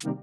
What's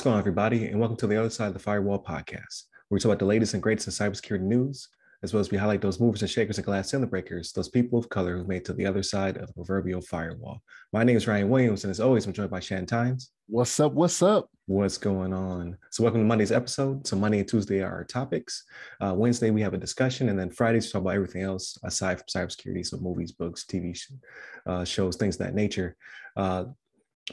going on, everybody, and welcome to the Other Side of the Firewall podcast, where we talk about the latest and greatest in cybersecurity news, as well as we highlight those movers and shakers and glass ceiling breakers, those people of color who made it to the other side of the proverbial firewall. My name is Ryan Williams, and as always, I'm joined by Shannon Tynes. What's up? What's up? What's going on? So welcome to Monday's episode. So Monday and Tuesday are our topics. Wednesday, we have a discussion, and then Fridays, we talk about everything else aside from cybersecurity, so movies, books, TV shows, things of that nature.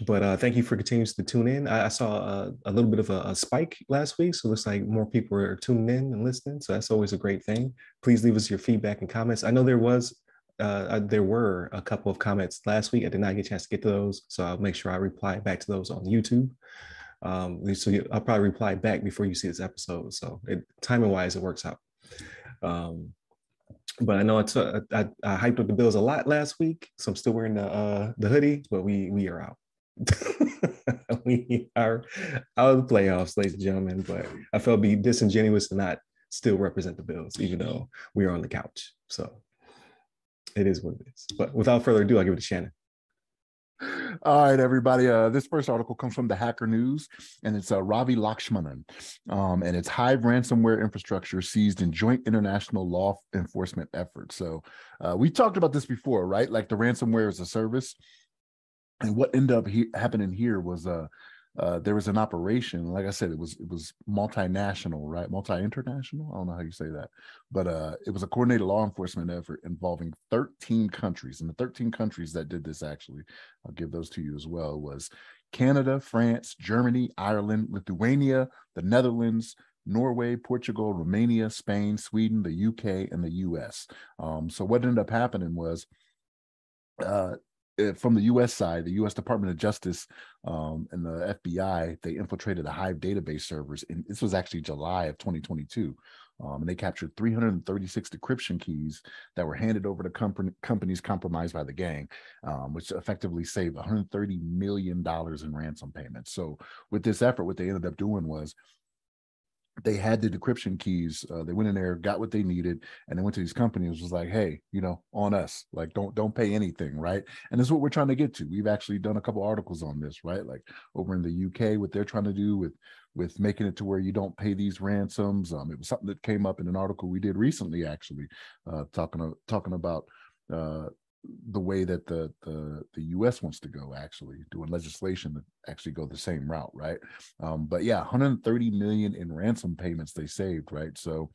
But thank you for continuing to tune in. I saw a little bit of a spike last week, so it looks like more people are tuning in and listening. So that's always a great thing. Please leave us your feedback and comments. I know there were a couple of comments last week. I did not get a chance to get to those, so I'll make sure I reply back to those on YouTube. So I'll probably reply back before you see this episode. So timing wise, it works out. But I know I hyped up the Bills a lot last week, so I'm still wearing the hoodie, but we are out. We are out of the playoffs, ladies and gentlemen, but I felt be disingenuous to not still represent the Bills, even though we are on the couch. So it is what it is. But without further ado, I'll give it to Shannon. All right, everybody. This first article comes from the Hacker News, and it's Ravi Lakshmanan, and it's Hive ransomware infrastructure seized in joint international law enforcement efforts. So we talked about this before, right? Like the ransomware as a service. And what ended up happening here was there was an operation. Like I said, it was multinational, right? Multi-international. I don't know how you say that, but it was a coordinated law enforcement effort involving 13 countries. And the 13 countries that did this, actually, I'll give those to you as well, was Canada, France, Germany, Ireland, Lithuania, the Netherlands, Norway, Portugal, Romania, Spain, Sweden, the UK, and the US. So what ended up happening was from the U.S. side, the U.S. Department of Justice and the FBI, they infiltrated the Hive database servers. And this was actually July of 2022. And they captured 336 decryption keys that were handed over to companies compromised by the gang, which effectively saved $130 million in ransom payments. So with this effort, what they ended up doing was they had the decryption keys. They went in there, got what they needed, and they went to these companies, was like, hey, on us, like, don't pay anything, right? And this is what we're trying to get to. We've actually done a couple articles on this, right? Like over in the UK, what they're trying to do with making it to where you don't pay these ransoms. It was something that came up in an article we did recently, actually, talking about the way that the U.S. wants to go, actually doing legislation to actually go the same route, right? But yeah, 130 million in ransom payments they saved, right? So,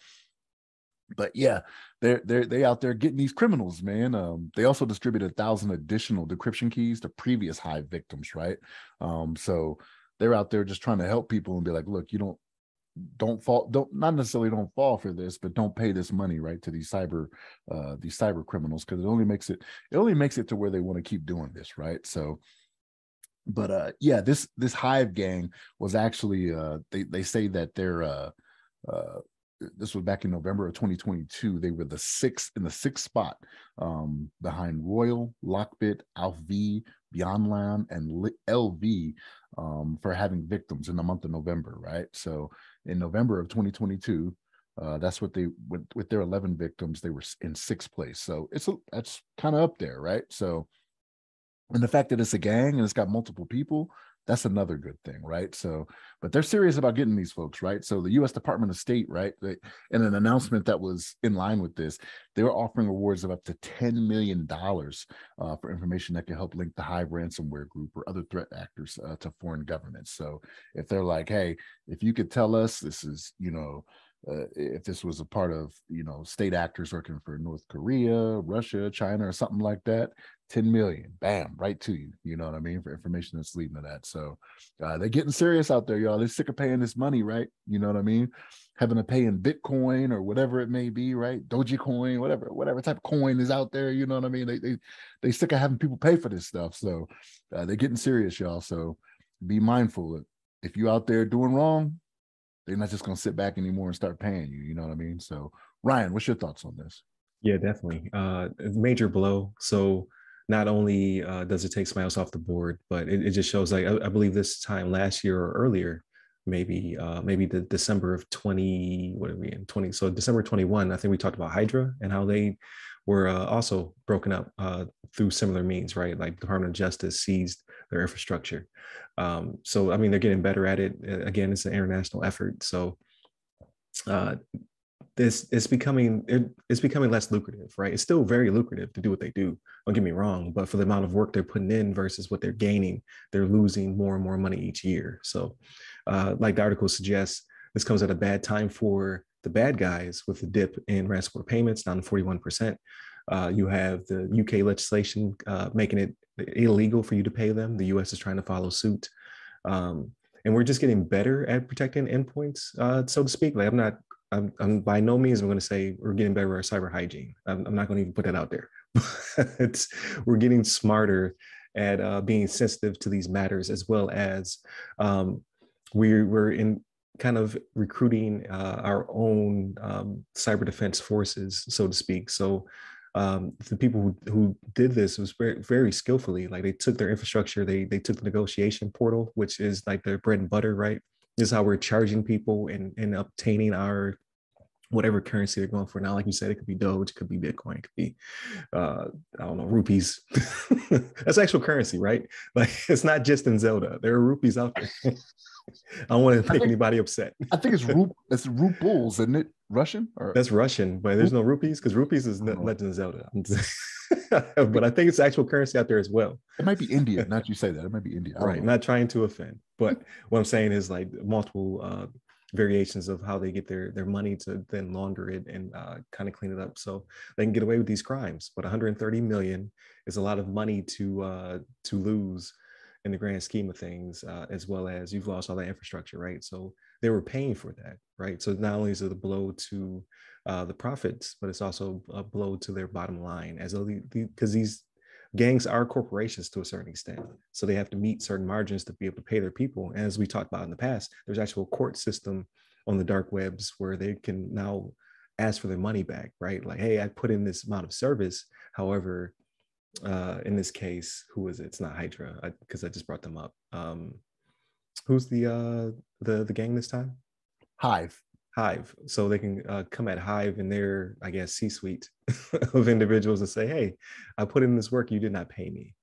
but yeah, they out there getting these criminals, man. They also distributed 1,000 additional decryption keys to previous Hive victims, right? So they're out there just trying to help people and be like, look, don't not necessarily fall for this, but don't pay this money, right, to these cyber criminals, because it only makes it to where they want to keep doing this, right? So, but yeah, this Hive gang was actually they say that they're this was back in November of 2022. They were the sixth spot behind Royal, Lockbit, Alv, Beyondland, and LV for having victims in the month of November, right? So in November of 2022, that's what they with their 11 victims, they were in sixth place. So that's kind of up there, right? So, and the fact that it's a gang and it's got multiple people, that's another good thing, right? So, but they're serious about getting these folks, right? So the U.S. Department of State, right, in an announcement that was in line with this, they were offering awards of up to $10 million for information that can help link the Hive ransomware group or other threat actors to foreign governments. So if they're like, hey, if you could tell us this is, if this was a part of, state actors working for North Korea, Russia, China, or something like that, 10 million, bam, right to you. You know what I mean? For information that's leading to that. So they're getting serious out there, y'all. They're sick of paying this money, right? You know what I mean? Having to pay in Bitcoin or whatever it may be, right? Dogecoin, whatever type of coin is out there. You know what I mean? They sick of having people pay for this stuff. So they're getting serious, y'all. So be mindful. If you out there doing wrong, they're not just going to sit back anymore and start paying you. You know what I mean? So Ryan, what's your thoughts on this? Yeah, definitely. Major blow. So not only does it take smiles off the board, but it just shows, like, I believe this time last year or earlier, maybe the December of 20, what are we in 20? So December 21, I think we talked about Hydra and how they were also broken up through similar means, right? Like Department of Justice seized their infrastructure. So, I mean, they're getting better at it. Again, it's an international effort. So uh, it's becoming less lucrative, right? It's still very lucrative to do what they do. Don't get me wrong, but for the amount of work they're putting in versus what they're gaining, they're losing more and more money each year. So, like the article suggests, this comes at a bad time for the bad guys with the dip in ransomware payments down to 41%. You have the UK legislation making it illegal for you to pay them. The US is trying to follow suit. And we're just getting better at protecting endpoints, so to speak. Like I'm by no means I'm going to say we're getting better at cyber hygiene. I'm not going to even put that out there. We're getting smarter at being sensitive to these matters, as well as we're in kind of recruiting our own cyber defense forces, so to speak. So the people who did this was very, very skillfully. Like they took their infrastructure, they took the negotiation portal, which is like their bread and butter, right? This is how we're charging people and obtaining our whatever currency they're going for. Now, like you said, it could be Doge, it could be Bitcoin, it could be I don't know, rupees. That's actual currency, right? Like it's not just in Zelda. There are rupees out there. I don't want to make anybody upset. I think it's rubles, isn't it? Russian? Or that's Russian, but there's no rupees because rupees is Legend of Zelda. But I think it's actual currency out there as well. It might be India. Not you say that. It might be India. Right. Not trying to offend, but what I'm saying is like multiple variations of how they get their money to then launder it and kind of clean it up so they can get away with these crimes. But 130 million is a lot of money to lose in the grand scheme of things, as well as you've lost all that infrastructure, right? So they were paying for that, right? So not only is it a blow to the profits, but it's also a blow to their bottom line, as because these gangs are corporations to a certain extent. So they have to meet certain margins to be able to pay their people. And as we talked about in the past, there's actual court system on the dark webs where they can now ask for their money back, right? Like, hey, I put in this amount of service. However, in this case, who is it? It's not Hydra, because I just brought them up. Who's the gang this time? Hive. So they can come at Hive in their, I guess, C-suite of individuals and say, hey, I put in this work, you did not pay me.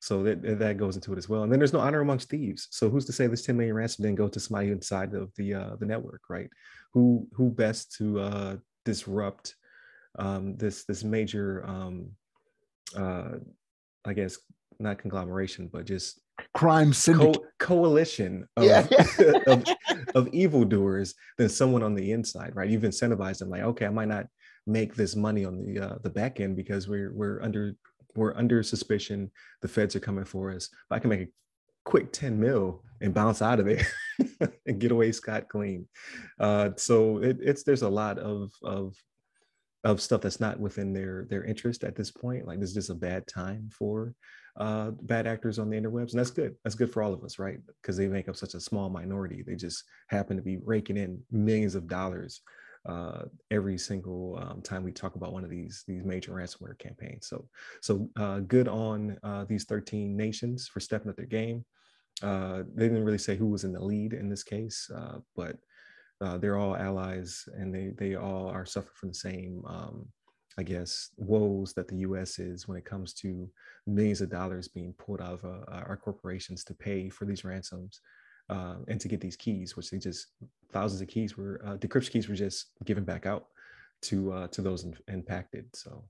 So that goes into it as well. And then there's no honor amongst thieves. So who's to say this 10 million ransom didn't go to somebody inside of the network, right? Who best to disrupt this major I guess not conglomeration, but just crime syndicate coalition of evildoers than someone on the inside, right? You've incentivized them, like, okay, I might not make this money on the back end because we're under suspicion. The feds are coming for us, but I can make a quick 10 mil and bounce out of there and get away scot clean. So there's a lot of stuff that's not within their interest at this point. Like this is just a bad time for bad actors on the interwebs, and that's good. That's good for all of us, right? Because they make up such a small minority. They just happen to be raking in millions of dollars every single time we talk about one of these major ransomware campaigns. So good on these 13 nations for stepping up their game. They didn't really say who was in the lead in this case, but they're all allies, and they all are suffering from the same, I guess, woes that the U.S. is when it comes to millions of dollars being pulled out of our corporations to pay for these ransoms and to get these keys, which thousands of keys were, decryption keys were just given back out to those impacted. So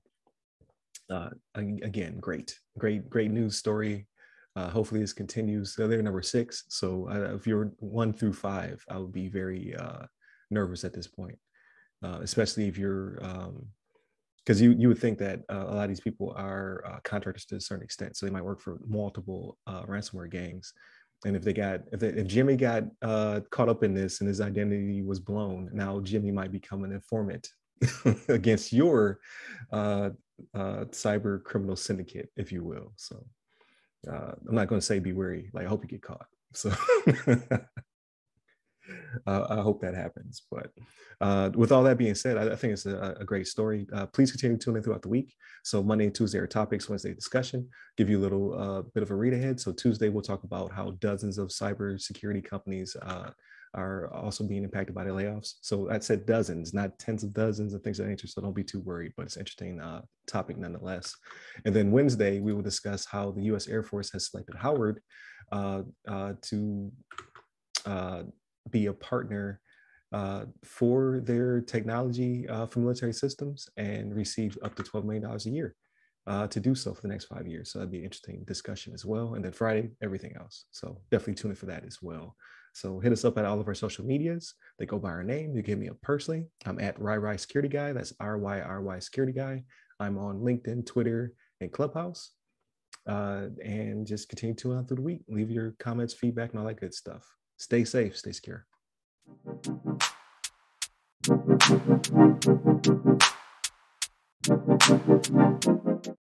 again, great news story. Hopefully this continues. So they're number 6. So if you're 1 through 5, I would be very nervous at this point, especially if you're, because you would think that a lot of these people are contractors to a certain extent. So they might work for multiple ransomware gangs. And if Jimmy got caught up in this and his identity was blown, now Jimmy might become an informant against your cyber criminal syndicate, if you will. So I'm not going to say be wary. Like, I hope you get caught. So I hope that happens. But with all that being said, I think it's a great story. Please continue tuning in throughout the week. So Monday and Tuesday are topics, Wednesday discussion. Give you a little bit of a read ahead. So Tuesday, we'll talk about how dozens of cybersecurity companies are also being impacted by the layoffs. So I said dozens, not tens of dozens and things of that nature. So don't be too worried, but it's an interesting topic nonetheless. And then Wednesday, we will discuss how the U.S. Air Force has selected Howard to be a partner for their technology for military systems and receive up to $12 million a year to do so for the next 5 years. So that'd be an interesting discussion as well. And then Friday, everything else. So definitely tune in for that as well. So hit us up at all of our social medias. They go by our name. You can hit me up personally. I'm at RAAS Security Guy. That's RYRY Security Guy. I'm on LinkedIn, Twitter, and Clubhouse. And just continue to tune out through the week. Leave your comments, feedback, and all that good stuff. Stay safe, stay secure.